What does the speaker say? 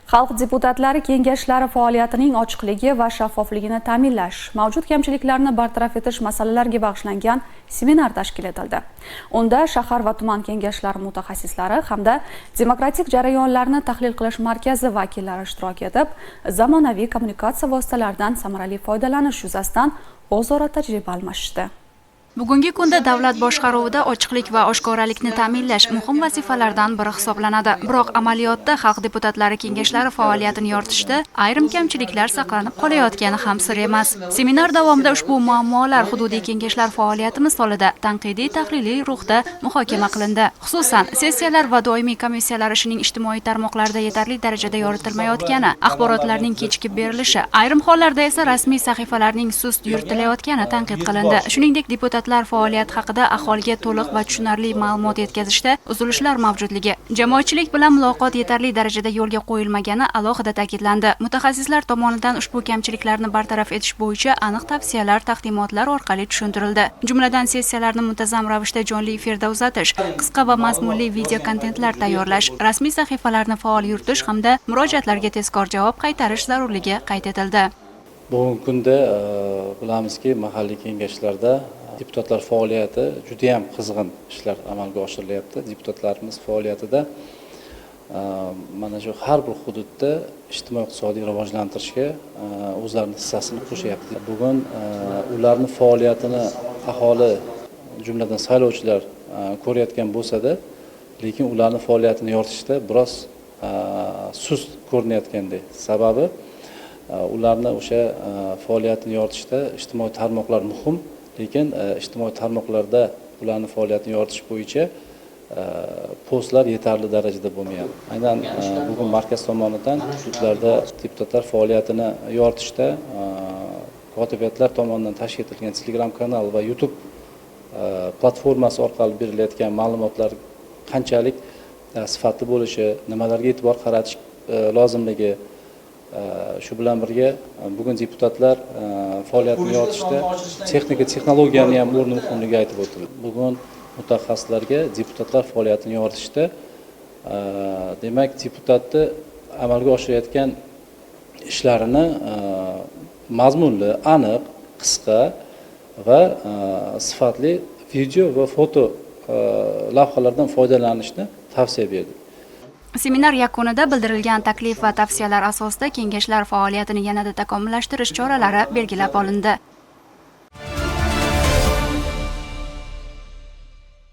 Xalq deputatlari kengashlari faoliyatining ochiqligi va shaffofligini ta'minlash, mavjud kamchiliklarni bartaraf etish masalalariga bag'ishlangan seminar tashkil etildi. Unda shahar va tuman kengashlari mutaxassislari hamda demokratik jarayonlarni tahlil qilish markazi vakillari ishtirok etib, zamonaviy kommunikatsiya vositalaridan samarali foydalanish yuzasidan o'zaro tajriba almashishdi. Bugungi kunda davlat boshqaruvida ochiqlik va oshkoralikni ta'minlash muhim vazifalardan biri hisoblanadi. Biroq amaliyotda xalq deputatlari kengashlari faoliyatini yoritishda ayrim kamchiliklar saqlanib qolayotgani ham sir emas. Seminar davomida ushbu muammolar hududiy kengashlar faoliyati misolida tanqidiy tahliliy ruhda muhokama qilindi. Xususan, sessiyalar va doimiy komissiyalar ishining ijtimoiy tarmoqlarda yetarli darajada yoritilmayotgani, axborotlarning kechikib berilishi, ayrim hollarda esa rasmiy sahifalarning sust yuritilayotgani tanqid qilindi. Shuningdek, deputatlar faoliyat haqida aholiga to'liq va tushunarli ma'lumot yetkazishda uzilishlar mavjudligi, jamoatchilik bilan muloqot yetarli darajada yo'lga qo'yilmagani alohida ta'kidlandi. Mutaxassislar tomonidan ushbu kamchiliklarni bartaraf etish bo'yicha aniq tavsiyalar taqdimotlar orqali tushuntirildi. Jumladan, sessiyalarni muntazam ravishda jonli efirda uzatish, qisqa va mazmunli video kontentlar tayyorlash, rasmiy sahifalarni faol yuritish hamda murojaatlarga tezkor javob qaytarish zarurligi qayd etildi. Bugungi kunda bilamizki, mahalliy kengashlarda deputatlar faoliyati juda ham qizg'in ishlar amalga oshirilyapti. Deputatlarimiz faoliyatida mana shu har bir hududda ijtimoiy-iqtisodiy rivojlantirishga o'zlarining hissasini qo'shyapti. Bugun ularning faoliyatini aholi, jumladan saylovchilar ko'rayotgan bo'lsa-da, lekin ularning faoliyatini yoritishda biroz sust ko'rinayotgandek. Sababi ularni o'sha faoliyatini yoritishda ijtimoiy tarmoqlar muhim. Lekin ijtimoiy tarmoqlarda ularning faoliyatini yoritish bo'yicha postlar yetarli darajada bo'lmayapti. Aynan bugun markaz tomonidan hududlarda deputatlar faoliyatini yoritishda kotibiyatlar tomonidan tashkil etilgan Telegram kanal va YouTube platformasi orqali berilayotgan ma'lumotlar qanchalik sifatli bo'lishi, nimalarga e'tibor qaratish lozimligi, shu bilan birga bugun deputatlar faoliyatini yoritishda texnologiyani ham o'rni muhimligi aytib o'tildi. Bugun mutaxassislarga deputatlar faoliyatini yoritishda demak deputatni amalga oshirayotgan ishlarini mazmunli, aniq, qisqa va sifatli video va foto lavhalardan foydalanishni tavsiya berdi. Seminar yakunida bildirilgan taklif va tavsiyalar asosida kengashlar faoliyatini yanada takomillashtirish choralari belgilab olindi.